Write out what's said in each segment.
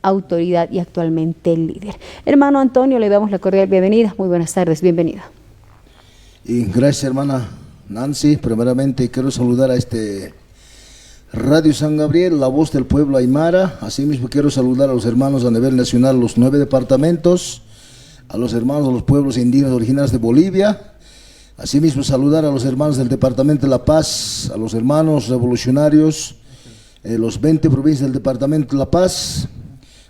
autoridad y actualmente líder. Hermano Antonio, le damos la cordial bienvenida. Muy buenas tardes, bienvenido. Y gracias, hermana Nancy. Primeramente quiero saludar a Radio San Gabriel, la voz del pueblo aymara. Asimismo quiero saludar a los hermanos a nivel nacional, los 9 departamentos, a los hermanos de los pueblos indígenas originarios de Bolivia. Asimismo saludar a los hermanos del departamento de La Paz, a los hermanos revolucionarios, los 20 provincias del departamento de La Paz,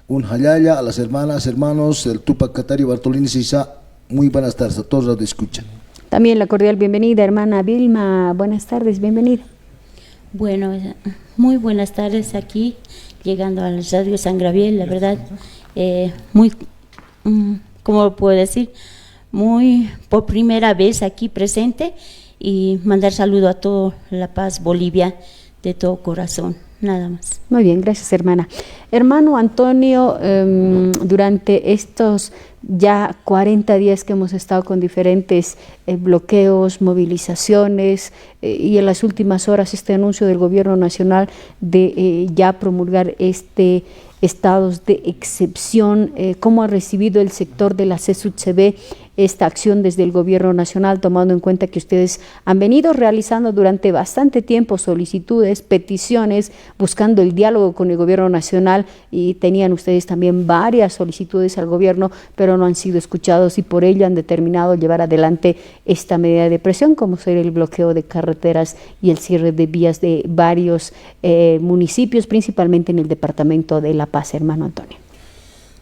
un Jayaya, a las hermanas, hermanos del Tupac Katari, Bartolini Sisa. Muy buenas tardes a todos los que escuchan. También la cordial bienvenida, hermana Vilma. Buenas tardes, bienvenida. Bueno, muy buenas tardes aquí, llegando al Radio San Gabriel, la verdad, muy, ¿cómo puedo decir? Muy por primera vez aquí presente y mandar saludo a todo La Paz, Bolivia, de todo corazón, nada más. Muy bien, gracias, hermana. Hermano Antonio, durante estos ya 40 días que hemos estado con diferentes bloqueos, movilizaciones y en las últimas horas este anuncio del gobierno nacional de ya promulgar estados de excepción, ¿cómo ha recibido el sector de la CSUTCB esta acción desde el gobierno nacional, tomando en cuenta que ustedes han venido realizando durante bastante tiempo solicitudes, peticiones, buscando el diálogo con el gobierno nacional, y tenían ustedes también varias solicitudes al gobierno, pero no han sido escuchados y por ello han determinado llevar adelante esta medida de presión, como ser el bloqueo de carreteras y el cierre de vías de varios municipios, principalmente en el departamento de La Paz, hermano Antonio?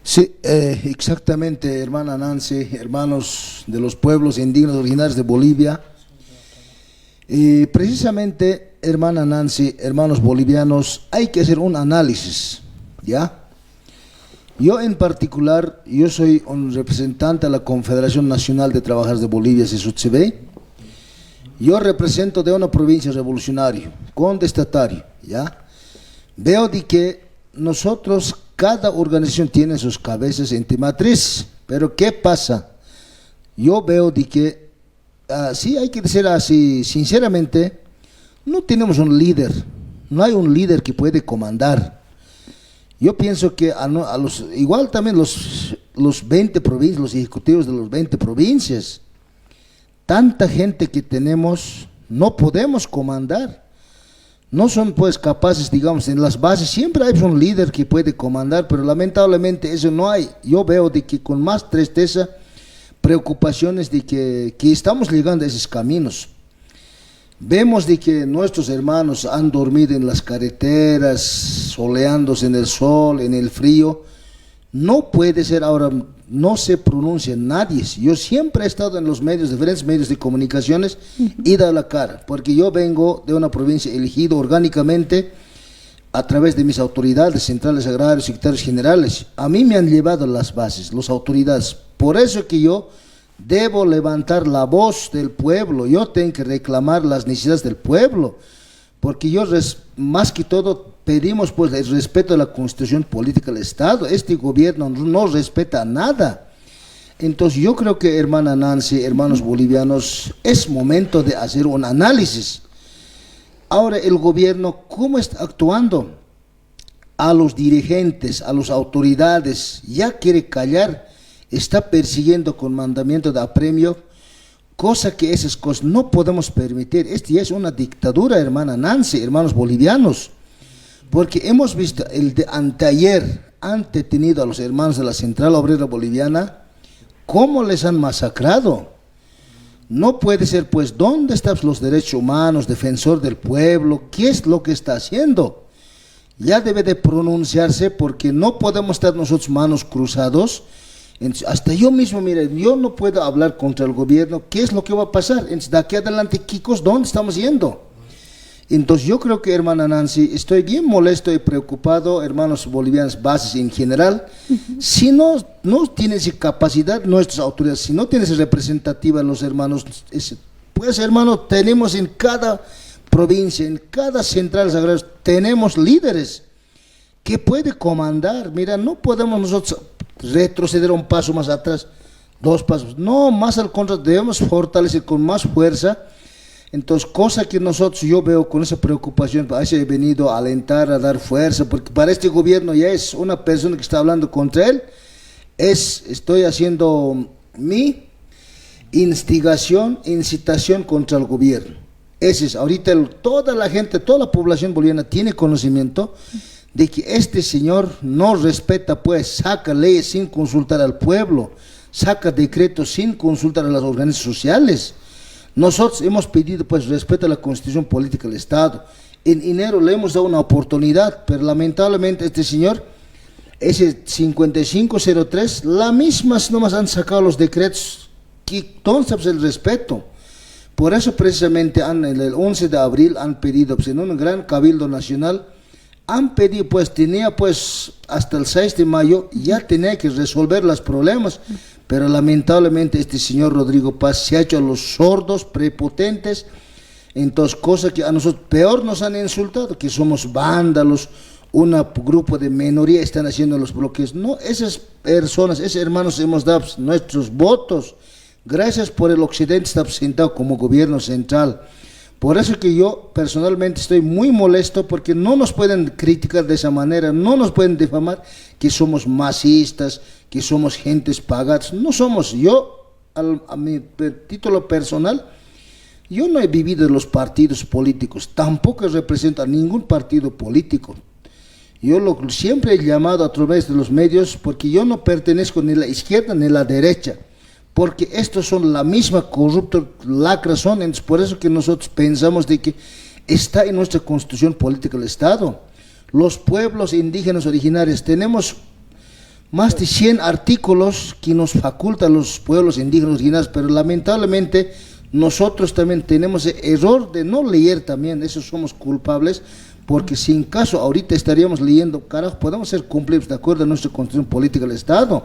Sí, exactamente, hermana Nancy, hermanos de los pueblos indígenas originarios de Bolivia. Precisamente, hermana Nancy, hermanos bolivianos, hay que hacer un análisis, ¿ya? Yo en particular, yo soy un representante de la Confederación Nacional de Trabajadores de Bolivia, CSUTCB. Yo represento de una provincia revolucionaria, contestatario, ¿ya? Veo de que nosotros, cada organización tiene sus cabezas en matriz, pero ¿qué pasa? Yo veo de que, sí hay que decir así, sinceramente, no tenemos un líder, no hay un líder que puede comandar. Yo pienso que igual también los 20 provincias, los ejecutivos de los 20 provincias, tanta gente que tenemos, no podemos comandar. No son pues capaces, digamos, en las bases siempre hay un líder que puede comandar, pero lamentablemente eso no hay. Yo veo de que con más tristeza, preocupaciones de que estamos llegando a esos caminos. Vemos de que nuestros hermanos han dormido en las carreteras, soleándose en el sol, en el frío. No puede ser ahora, no se pronuncia nadie. Yo siempre he estado en los medios, diferentes medios de comunicaciones, y dado la cara, porque yo vengo de una provincia elegida orgánicamente a través de mis autoridades, centrales agrarios, secretarios generales. A mí me han llevado las bases, las autoridades. Por eso que yo debo levantar la voz del pueblo, yo tengo que reclamar las necesidades del pueblo, porque yo más que todo pedimos pues el respeto a la Constitución Política del Estado. Este gobierno no respeta nada. Entonces yo creo que, hermana Nancy, hermanos bolivianos, es momento de hacer un análisis. Ahora el gobierno, ¿cómo está actuando? A los dirigentes, a las autoridades, ya quiere callar, está persiguiendo con mandamiento de apremio, cosa que esas cosas no podemos permitir. Esto ya es una dictadura, hermana Nancy, hermanos bolivianos, porque hemos visto el de anteayer, han detenido a los hermanos de la Central Obrera Boliviana, cómo les han masacrado. No puede ser, pues, ¿dónde están los derechos humanos, defensor del pueblo? ¿Qué es lo que está haciendo? Ya debe de pronunciarse, porque no podemos estar nosotros manos cruzados. Hasta yo mismo, mire, yo no puedo hablar contra el gobierno. ¿Qué es lo que va a pasar? De aquí adelante, Kikos, ¿dónde estamos yendo? Entonces yo creo que, hermana Nancy, estoy bien molesto y preocupado, hermanos bolivianos, bases en general. Si no tienen esa capacidad nuestras autoridades, si no tienen esa representativa los hermanos, pues, hermano, tenemos en cada provincia, en cada central agrarias, tenemos líderes que puede comandar. Mira, no podemos nosotros retroceder un paso más atrás, 2 pasos, no, más al contrario, debemos fortalecer con más fuerza Entonces, cosa que nosotros, yo veo con esa preocupación, para eso he venido a alentar, a dar fuerza, porque para este gobierno ya es una persona que está hablando contra él, estoy haciendo mi instigación, incitación contra el gobierno. Ese es, ahorita toda la gente, toda la población boliviana tiene conocimiento de que este señor no respeta, pues, saca leyes sin consultar al pueblo, saca decretos sin consultar a las organizaciones sociales. Nosotros hemos pedido, pues, respeto a la Constitución Política del Estado. En enero le hemos dado una oportunidad, pero lamentablemente este señor, ese 5503, la misma nomás han sacado los decretos, que entonces el respeto. Por eso precisamente el 11 de abril han pedido, pues, en un gran cabildo nacional, han pedido, pues, tenía, pues, hasta el 6 de mayo, ya tenía que resolver los problemas, pero lamentablemente este señor Rodrigo Paz se ha hecho a los sordos, prepotentes. Entonces, cosa que a nosotros peor nos han insultado, que somos vándalos, un grupo de minoría están haciendo los bloqueos. No, esas personas, esos hermanos hemos dado nuestros votos, gracias por el occidente está presentado como gobierno central. Por eso que yo personalmente estoy muy molesto, porque no nos pueden criticar de esa manera, no nos pueden difamar que somos masistas, que somos gentes pagadas. No somos. Yo, a mi título personal, yo no he vivido en los partidos políticos, tampoco represento a ningún partido político. Yo siempre he llamado a través de los medios, porque yo no pertenezco ni a la izquierda ni a la derecha, porque estos son la misma corrupta lacra son. Entonces, por eso que nosotros pensamos de que está en nuestra Constitución Política del Estado. Los pueblos indígenas originarios, tenemos más de 100 artículos que nos facultan los pueblos indígenas originarios, pero lamentablemente nosotros también tenemos el error de no leer también, esos somos culpables, porque sin caso ahorita estaríamos leyendo, carajo, podemos ser cumplidos de acuerdo a nuestra Constitución Política del Estado.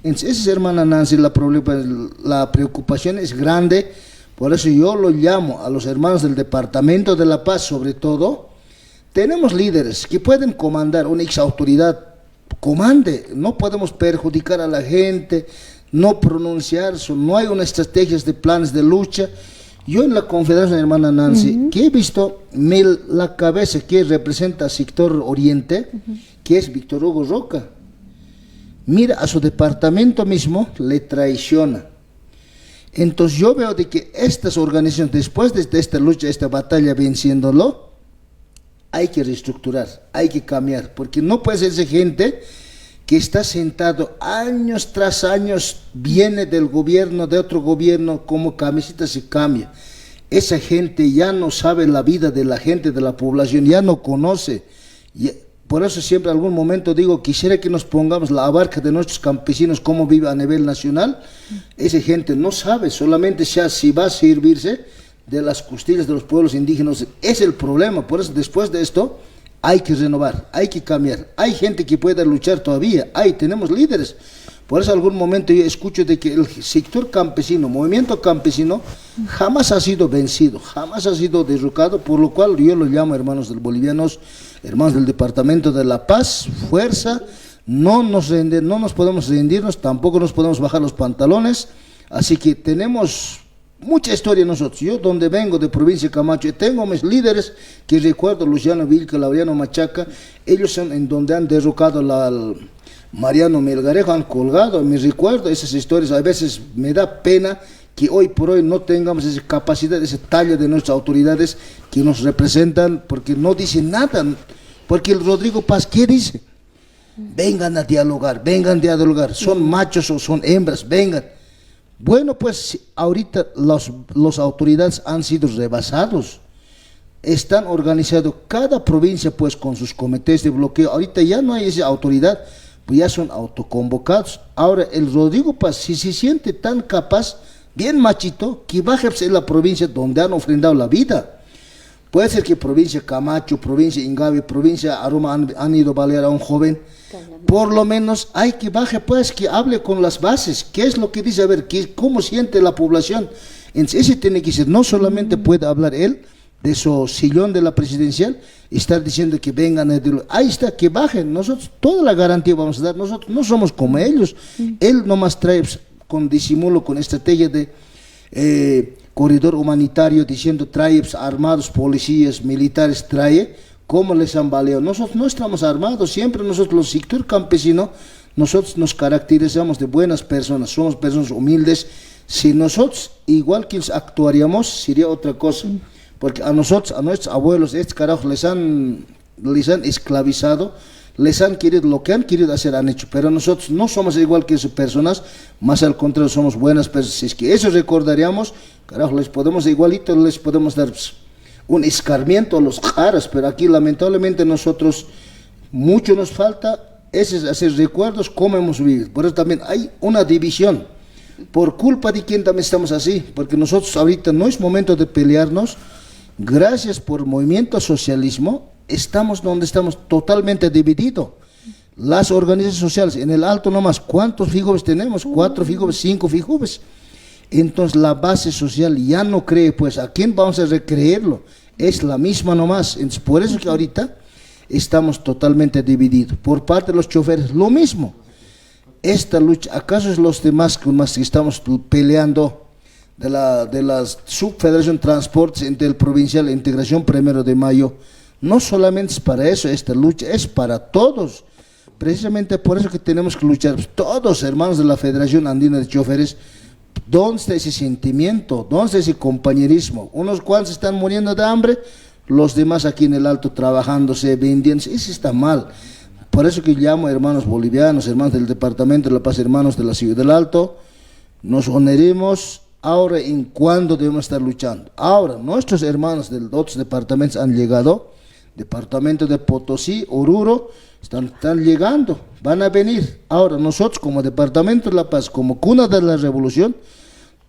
Entonces, esa es, hermana Nancy, la preocupación es grande. Por eso yo lo llamo a los hermanos del Departamento de La Paz, sobre todo. Tenemos líderes que pueden comandar, una ex autoridad comande, no podemos perjudicar a la gente, no pronunciar, no hay una estrategia de planes de lucha. Yo en la Confederación, hermana Nancy, que he visto la cabeza que representa al sector oriente, que es Víctor Hugo Roca, mira, a su departamento mismo le traiciona. Entonces yo veo de que estas organizaciones, después de esta lucha, esta batalla venciéndolo, hay que reestructurar, hay que cambiar, porque no puede ser esa gente que está sentado años tras años, viene del gobierno, de otro gobierno, como camiseta se cambia. Esa gente ya no sabe la vida de la gente, de la población, ya no conoce. Por eso siempre en algún momento digo, quisiera que nos pongamos la abarca de nuestros campesinos, cómo vive a nivel nacional. Esa gente no sabe, solamente si va a servirse de las costillas de los pueblos indígenas. Es el problema. Por eso después de esto hay que renovar, hay que cambiar. Hay gente que puede luchar todavía, tenemos líderes. Por eso en algún momento yo escucho de que el sector campesino, movimiento campesino, jamás ha sido vencido, jamás ha sido derrocado, por lo cual yo lo llamo, hermanos del bolivianos, hermanos del Departamento de La Paz, fuerza, no nos podemos rendirnos, tampoco nos podemos bajar los pantalones. Así que tenemos mucha historia nosotros. Yo donde vengo, de provincia de Camacho, tengo mis líderes que recuerdo, Luciano Vilca, Laureano Machaca, ellos son en donde han derrocado al Mariano Melgarejo, han colgado. Me recuerdo esas historias. A veces me da pena que hoy por hoy no tengamos esa capacidad, esa talla de nuestras autoridades que nos representan, porque no dicen nada. Porque el Rodrigo Paz, ¿qué dice? Vengan a dialogar, son machos o son hembras, vengan. Bueno, pues ahorita las autoridades han sido rebasados, están organizados cada provincia pues con sus comités de bloqueo. Ahorita ya no hay esa autoridad, pues ya son autoconvocados. Ahora el Rodrigo Paz, si se siente tan capaz, bien machito, que baje en la provincia donde han ofrendado la vida. Puede ser que provincia Camacho, provincia Ingabe, provincia Aroma han ido a balear a un joven. Por lo menos hay que baje, pues, que hable con las bases. ¿Qué es lo que dice? A ver, ¿cómo siente la población? Entonces, ese tiene que ser, no solamente puede hablar él de su sillón de la presidencial, estar diciendo que vengan, ahí está, que bajen. Nosotros toda la garantía vamos a dar. Nosotros no somos como ellos. Él nomás trae con disimulo, con estrategia de corredor humanitario diciendo trae armados, policías, militares, trae, ¿cómo les han baleado? Nosotros no estamos armados, siempre nosotros los sector campesino, nosotros nos caracterizamos de buenas personas, somos personas humildes. Si nosotros igual que actuaríamos sería otra cosa, porque a nosotros, a nuestros abuelos, estos carajos les han esclavizado, les han querido, lo que han querido hacer han hecho, pero nosotros no somos igual que esas personas, más al contrario somos buenas personas. Si es que eso recordaríamos, carajo, les podemos igualito, les podemos dar un escarmiento a los caras, pero aquí lamentablemente nosotros, mucho nos falta esos recuerdos, cómo hemos vivido. Por eso también hay una división, por culpa de quién también estamos así, porque nosotros ahorita no es momento de pelearnos, gracias por el movimiento socialismo, estamos donde estamos totalmente divididos. Las organizaciones sociales, en el Alto nomás, ¿cuántos fijobes tenemos? 4 fijobes, 5 fijobes. Entonces la base social ya no cree, pues ¿a quién vamos a recreerlo? Es la misma nomás. Entonces, por eso que ahorita estamos totalmente divididos. Por parte de los choferes, lo mismo. Esta lucha, ¿acaso es los demás con más que estamos peleando de la Subfederación de Transportes Interprovincial e Integración 1 de Mayo? No solamente es para eso, esta lucha es para todos. Precisamente por eso que tenemos que luchar, todos hermanos de la Federación Andina de Choferes. ¿Dónde está ese sentimiento? ¿Dónde está ese compañerismo? Unos cuantos están muriendo de hambre, los demás aquí en el Alto trabajándose, vendiéndose. Eso está mal. Por eso que llamo hermanos bolivianos, hermanos del Departamento de La Paz, hermanos de la Ciudad del Alto, nos uniremos ahora en cuando debemos estar luchando. Ahora, nuestros hermanos de otros departamentos han llegado, departamento de Potosí, Oruro, están llegando, van a venir. Ahora, nosotros como Departamento de La Paz, como cuna de la revolución,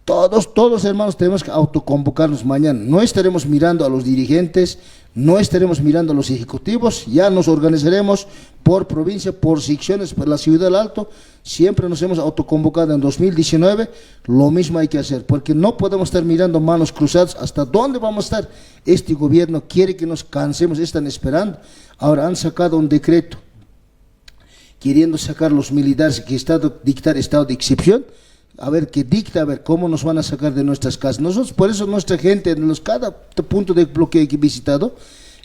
todos hermanos tenemos que autoconvocarnos mañana. No estaremos mirando a los dirigentes, no estaremos mirando a los ejecutivos, ya nos organizaremos por provincia, por secciones, por la Ciudad del Alto. Siempre nos hemos autoconvocado en 2019, lo mismo hay que hacer, porque no podemos estar mirando manos cruzadas. ¿Hasta dónde vamos a estar? Este gobierno quiere que nos cansemos, están esperando. Ahora han sacado un decreto queriendo sacar los militares que dictar estado de excepción. A ver qué dicta, a ver cómo nos van a sacar de nuestras casas. Nosotros, por eso nuestra gente, en cada punto de bloqueo que he visitado,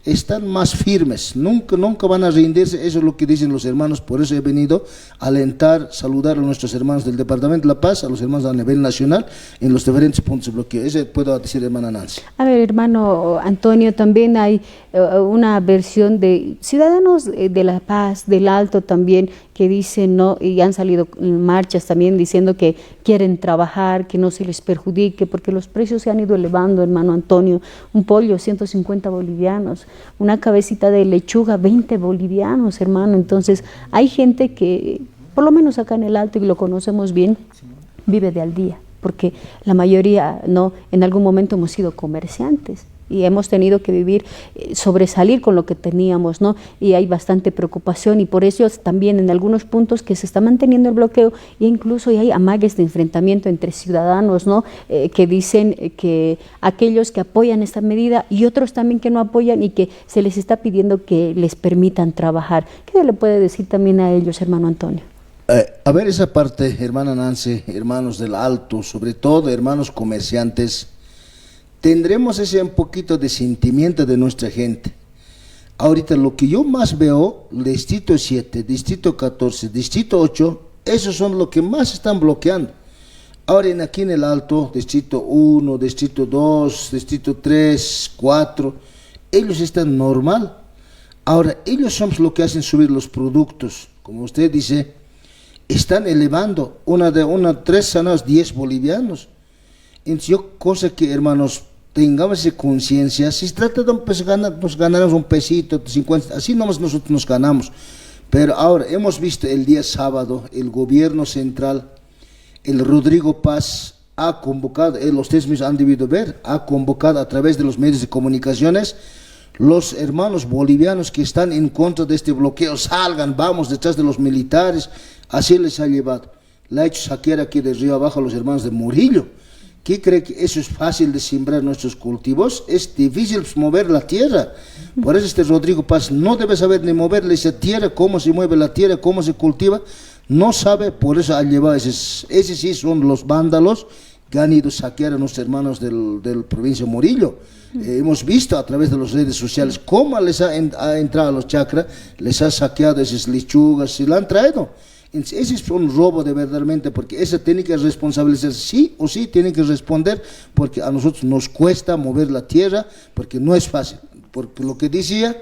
están más firmes, nunca van a rendirse. Eso es lo que dicen los hermanos. Por eso he venido a alentar, saludar a nuestros hermanos del Departamento de La Paz, a los hermanos a nivel nacional, en los diferentes puntos de bloqueo. Eso puedo decir, hermana Nancy. A ver, hermano Antonio, también hay una versión de ciudadanos de La Paz, del Alto también, que dicen, ¿no? Y han salido en marchas también diciendo que quieren trabajar, que no se les perjudique, porque los precios se han ido elevando, hermano Antonio. Un pollo, 150 bolivianos, una cabecita de lechuga, 20 bolivianos, hermano. Entonces, hay gente que, por lo menos acá en el Alto, y lo conocemos bien, vive de al día, porque la mayoría, ¿no? En algún momento hemos sido comerciantes y hemos tenido que vivir, sobresalir con lo que teníamos, ¿no? Y hay bastante preocupación, y por eso también en algunos puntos que se está manteniendo el bloqueo, e incluso hay amagues de enfrentamiento entre ciudadanos, ¿no? Que dicen que aquellos que apoyan esta medida y otros también que no apoyan, y que se les está pidiendo que les permitan trabajar. ¿Qué le puede decir también a ellos, hermano Antonio? A ver esa parte, hermana Nancy, hermanos del Alto, sobre todo hermanos comerciantes, tendremos ese un poquito de sentimiento de nuestra gente. Ahorita lo que yo más veo, Distrito 7, Distrito 14, Distrito 8, esos son los que más están bloqueando. Ahora aquí en el Alto, Distrito 1, Distrito 2, Distrito 3, 4, ellos están normal. Ahora, ellos son los que hacen subir los productos, como usted dice, están elevando una 3 sanados 10 bolivianos. Entonces yo, cosa que hermanos, tengamos esa conciencia, si se trata de nos ganaremos un pesito, 50, así nomás nosotros nos ganamos. Pero ahora hemos visto el día sábado, el gobierno central, el Rodrigo Paz ha convocado, ustedes mismos han debido ver, ha convocado a través de los medios de comunicaciones, los hermanos bolivianos que están en contra de este bloqueo, salgan, vamos detrás de los militares, así les ha llevado. Le ha hecho saquear aquí de río abajo a los hermanos de Murillo. ¿Qué cree que eso es fácil de sembrar nuestros cultivos? Es difícil mover la tierra. Por eso este Rodrigo Paz no debe saber ni moverle esa tierra, cómo se mueve la tierra, cómo se cultiva. No sabe, por eso ha llevado esos sí son los vándalos que han ido a saquear a nuestros hermanos del provincia de Morillo. Hemos visto a través de las redes sociales cómo les ha entrado a los chakras, les ha saqueado esas lechugas, se la han traído. Ese es un robo de verdaderamente, porque esa tiene que responsabilizar, sí o sí, tiene que responder, porque a nosotros nos cuesta mover la tierra, porque no es fácil. Porque lo que decía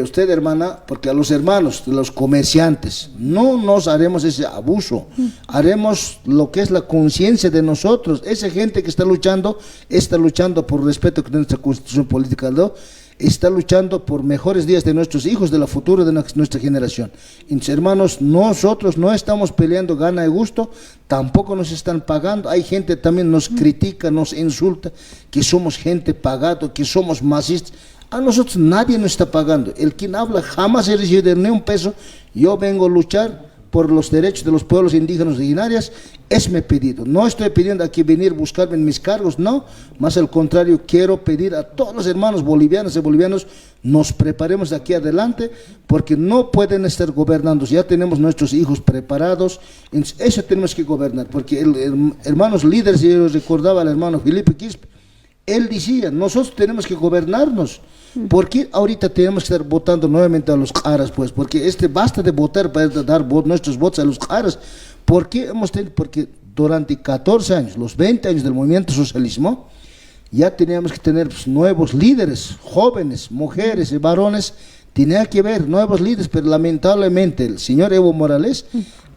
usted, hermana, porque a los hermanos, los comerciantes, no nos haremos ese abuso, haremos lo que es la conciencia de nosotros. Esa gente que está luchando por respeto a nuestra constitución política, ¿no? Está luchando por mejores días de nuestros hijos, de la futuro de nuestra generación. Entonces, hermanos, nosotros no estamos peleando gana y gusto, tampoco nos están pagando. Hay gente también nos critica, nos insulta, que somos gente pagada, que somos masistas. A nosotros nadie nos está pagando. El quien habla jamás he recibido ni un peso. Yo vengo a luchar por los derechos de los pueblos indígenas originarios, es mi pedido. No estoy pidiendo aquí venir a buscarme en mis cargos, no, más al contrario, quiero pedir a todos los hermanos bolivianos y bolivianos, nos preparemos de aquí adelante, porque no pueden estar gobernando, ya tenemos nuestros hijos preparados, eso tenemos que gobernar, porque hermanos líderes, yo recordaba al hermano Felipe Quispe, él decía, nosotros tenemos que gobernarnos. ¿Por qué ahorita tenemos que estar votando nuevamente a los caras? Pues porque basta de votar para dar nuestros votos a los caras. ¿Por qué hemos tenido? Porque durante 14 años, los 20 años del movimiento socialismo, ya teníamos que tener nuevos líderes, jóvenes, mujeres y varones, tenía que haber nuevos líderes, pero lamentablemente el señor Evo Morales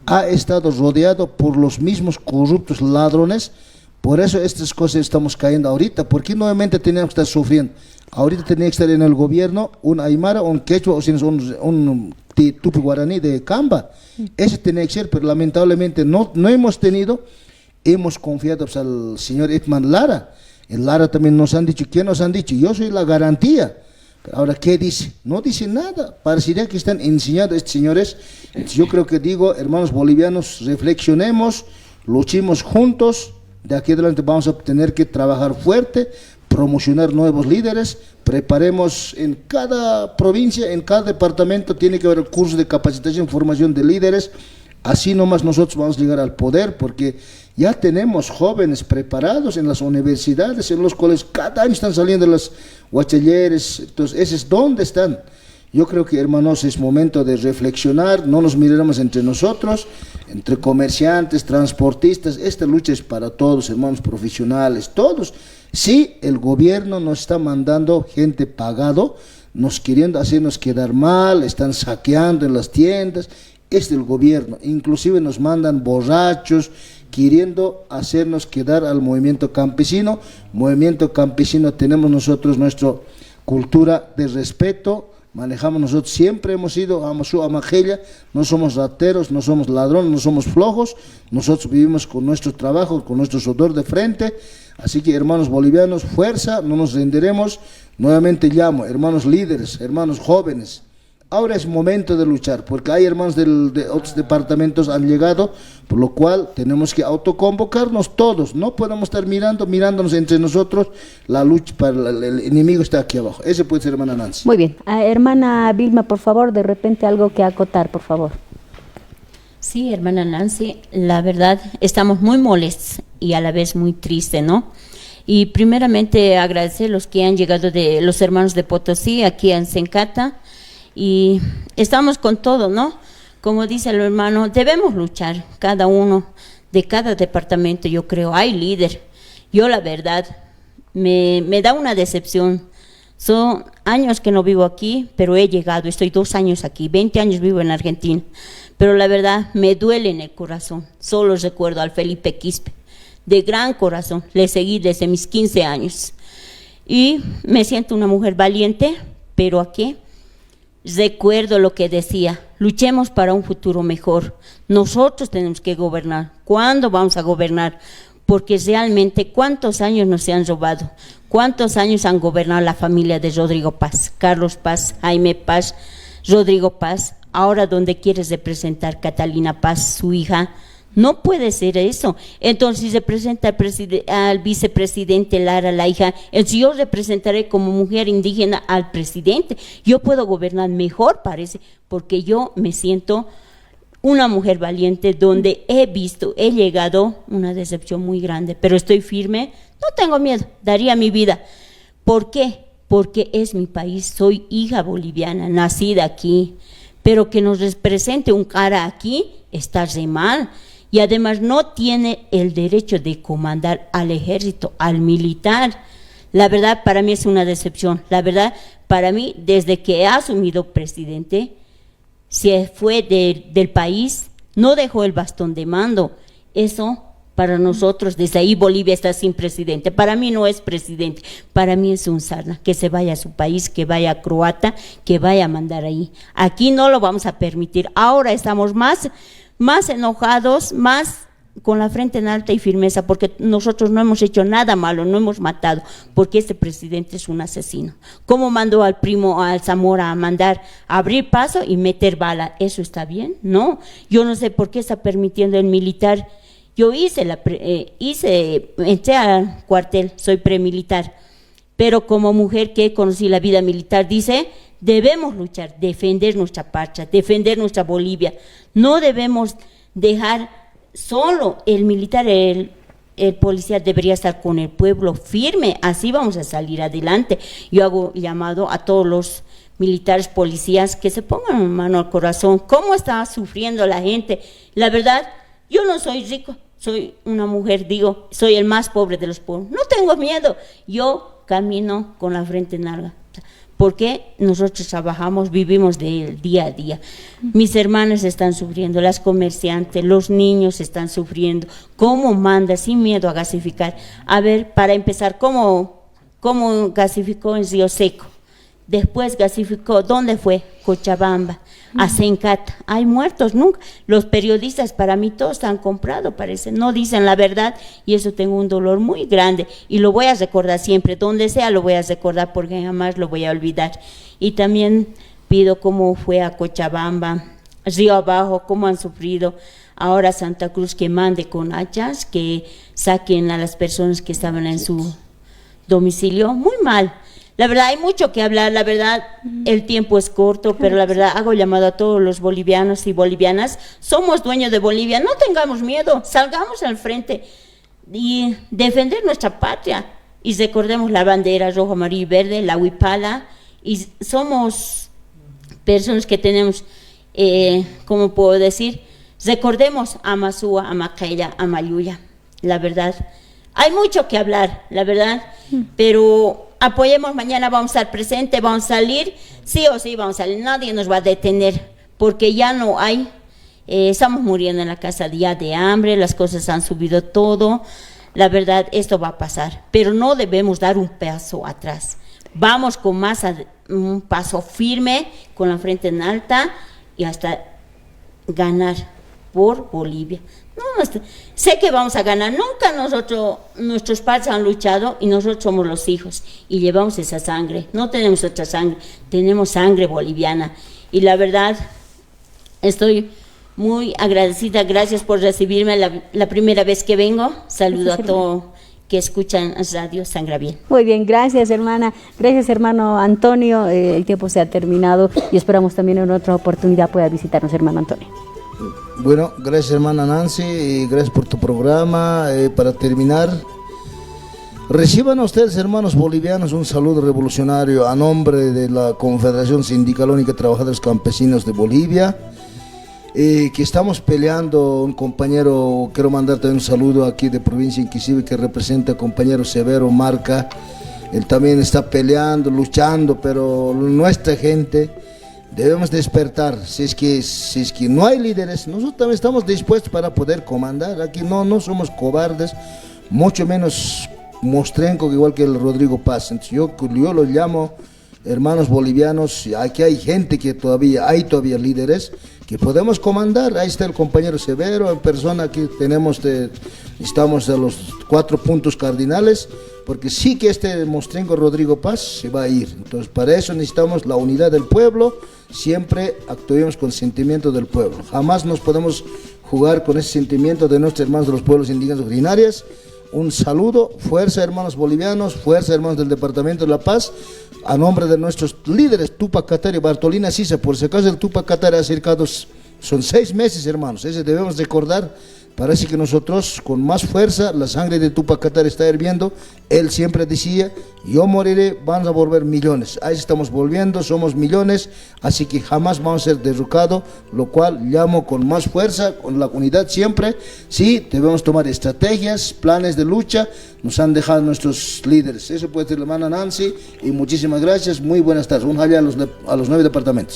ha estado rodeado por los mismos corruptos ladrones. Por eso estas cosas estamos cayendo ahorita. ¿Por qué nuevamente tenemos que estar sufriendo? Ahorita tenía que estar en el gobierno un aymara, un quechua o un tupi guaraní de Camba. Ese tenía que ser, pero lamentablemente no hemos tenido. Hemos confiado pues, al señor Edman Lara. En Lara también nos han dicho, ¿qué nos han dicho? Yo soy la garantía. Pero ahora, ¿qué dice? No dice nada. Parecería que están enseñando a estos señores. Entonces, yo creo que digo, hermanos bolivianos, reflexionemos, luchemos juntos. De aquí adelante vamos a tener que trabajar fuerte, promocionar nuevos líderes, preparemos en cada provincia, en cada departamento tiene que haber cursos de capacitación, formación de líderes, así nomás nosotros vamos a llegar al poder, porque ya tenemos jóvenes preparados en las universidades, en los colegios, cada año están saliendo los bachilleres, entonces ese es donde están. Yo creo que, hermanos, es momento de reflexionar, no nos miremos entre nosotros, entre comerciantes, transportistas, esta lucha es para todos, hermanos profesionales, todos. Sí, el gobierno nos está mandando gente pagado, nos queriendo hacernos quedar mal, están saqueando en las tiendas, es del gobierno, inclusive nos mandan borrachos, queriendo hacernos quedar al movimiento campesino. Movimiento campesino tenemos nosotros nuestra cultura de respeto, manejamos nosotros, siempre hemos sido amajella, no somos rateros, no somos ladrones, no somos flojos, nosotros vivimos con nuestro trabajo, con nuestro sudor de frente, así que hermanos bolivianos, fuerza, no nos rendiremos, nuevamente llamo, hermanos líderes, hermanos jóvenes, ahora es momento de luchar, porque hay hermanos de otros departamentos han llegado, por lo cual tenemos que autoconvocarnos todos, no podemos estar mirándonos entre nosotros, la lucha para el enemigo está aquí abajo. Ese puede ser, hermana Nancy. Muy bien. Hermana Vilma, por favor, de repente algo que acotar, por favor. Sí, hermana Nancy, la verdad, estamos muy molestos y a la vez muy tristes, ¿no? Y primeramente agradecer a los que han llegado de los hermanos de Potosí, aquí en Sencata, y estamos con todo, ¿no? Como dice el hermano, debemos luchar, cada uno de cada departamento, yo creo, hay líder. Yo la verdad, me da una decepción. Son años que no vivo aquí, pero he llegado, estoy 2 años aquí, 20 años vivo en Argentina, pero la verdad me duele en el corazón. Solo recuerdo al Felipe Quispe, de gran corazón, le seguí desde mis 15 años. Y me siento una mujer valiente, pero aquí recuerdo lo que decía, luchemos para un futuro mejor. Nosotros tenemos que gobernar. ¿Cuándo vamos a gobernar? Porque realmente, ¿cuántos años nos han robado? ¿Cuántos años han gobernado la familia de Rodrigo Paz? Carlos Paz, Jaime Paz, Rodrigo Paz. Ahora, ¿dónde quieres representar Catalina Paz, su hija? No puede ser eso. Entonces, si se presenta al vicepresidente Lara, la hija, entonces yo representaré como mujer indígena al presidente. Yo puedo gobernar mejor, parece, porque yo me siento una mujer valiente, donde he visto, he llegado, una decepción muy grande, pero estoy firme, no tengo miedo, daría mi vida. ¿Por qué? Porque es mi país, soy hija boliviana, nacida aquí, pero que nos represente un cara aquí está re mal. Y además no tiene el derecho de comandar al ejército, al militar. La verdad, para mí es una decepción. La verdad, para mí, desde que ha asumido presidente, se fue del país, no dejó el bastón de mando. Eso, para nosotros, desde ahí Bolivia está sin presidente. Para mí no es presidente, para mí es un sarna. Que se vaya a su país, que vaya a Croata, que vaya a mandar ahí. Aquí no lo vamos a permitir. Ahora estamos más enojados, más con la frente en alta y firmeza, porque nosotros no hemos hecho nada malo, no hemos matado, porque este presidente es un asesino. ¿Cómo mandó al primo, al Zamora, a mandar a abrir paso y meter bala? ¿Eso está bien? No, yo no sé por qué está permitiendo el militar. Yo entré al cuartel, soy premilitar, pero como mujer que conocí la vida militar, dice, debemos luchar, defender nuestra patria, defender nuestra Bolivia. No debemos dejar solo el militar, el policía debería estar con el pueblo firme, así vamos a salir adelante. Yo hago llamado a todos los militares, policías, que se pongan mano al corazón. ¿Cómo está sufriendo la gente? La verdad, yo no soy rico, soy una mujer, digo, soy el más pobre de los pobres. No tengo miedo, yo camino con la frente en alta. Porque nosotros trabajamos, vivimos del día a día. Mis hermanas están sufriendo, las comerciantes, los niños están sufriendo. ¿Cómo manda sin miedo a gasificar? A ver, para empezar, ¿cómo gasificó en Río Seco? Después gasificó, ¿dónde fue? Cochabamba, a Sencata. Hay muertos, nunca. Los periodistas, para mí, todos han comprado, parece. No dicen la verdad y eso tengo un dolor muy grande. Y lo voy a recordar siempre, donde sea lo voy a recordar porque jamás lo voy a olvidar. Y también pido cómo fue a Cochabamba, Río Abajo, cómo han sufrido. Ahora Santa Cruz, que mande con hachas, que saquen a las personas que estaban en su domicilio. Muy mal. La verdad, hay mucho que hablar, la verdad, el tiempo es corto, pero la verdad, hago llamado a todos los bolivianos y bolivianas, somos dueños de Bolivia, no tengamos miedo, salgamos al frente y defender nuestra patria, y recordemos la bandera rojo, amarillo y verde, la huipala, y somos personas que tenemos, ¿cómo puedo decir? Recordemos a Masúa, a Macaya, a Mayuya, la verdad. Hay mucho que hablar, la verdad, pero apoyemos, mañana vamos a estar presentes, vamos a salir, sí o sí vamos a salir, nadie nos va a detener, porque ya no hay, estamos muriendo en la casa ya de hambre, las cosas han subido todo, la verdad, esto va a pasar, pero no debemos dar un paso atrás, vamos con un paso firme, con la frente en alta y hasta ganar por Bolivia. No, sé que vamos a ganar, nunca nuestros padres han luchado y nosotros somos los hijos y llevamos esa sangre, no tenemos otra sangre, tenemos sangre boliviana y la verdad estoy muy agradecida, gracias por recibirme la primera vez que vengo, saludo gracias, a todos que escuchan Radio San Gabriel. Muy bien, gracias hermana, gracias hermano Antonio, el tiempo se ha terminado y esperamos también en otra oportunidad pueda visitarnos hermano Antonio. Bueno, gracias hermana Nancy y gracias por tu programa. Para terminar, reciban a ustedes hermanos bolivianos un saludo revolucionario a nombre de la Confederación Sindical Única de Trabajadores Campesinos de Bolivia, que estamos peleando. Un compañero, quiero mandarte un saludo aquí de provincia Inquisibe que representa al compañero Severo Marca, él también está peleando, luchando, pero nuestra gente debemos despertar. Si es que no hay líderes, nosotros también estamos dispuestos para poder comandar. Aquí no somos cobardes, mucho menos mostrenco igual que el Rodrigo Paz. Entonces yo los llamo hermanos bolivianos. Aquí hay gente que hay todavía líderes que podemos comandar. Ahí está el compañero Severo, en persona que estamos a los 4 puntos cardinales, porque sí que este mostrenco Rodrigo Paz se va a ir. Entonces para eso necesitamos la unidad del pueblo, siempre actuemos con sentimiento del pueblo, jamás nos podemos jugar con ese sentimiento de nuestros hermanos de los pueblos indígenas originarios. Un saludo, fuerza hermanos bolivianos, fuerza hermanos del Departamento de La Paz, a nombre de nuestros líderes Tupac Katari, Bartolina Sisa. Por si acaso el Tupac Katari ha acercado Son 6 meses, hermanos, ese debemos recordar. Parece que nosotros con más fuerza, la sangre de Tupac Katari está hirviendo. Él siempre decía, yo moriré, van a volver millones. Ahí estamos volviendo, somos millones, así que jamás vamos a ser derrocados, lo cual llamo con más fuerza, con la unidad siempre. Sí, debemos tomar estrategias, planes de lucha, nos han dejado nuestros líderes. Eso puede decir la hermana Nancy, y muchísimas gracias, muy buenas tardes. Un jaya a los 9 departamentos.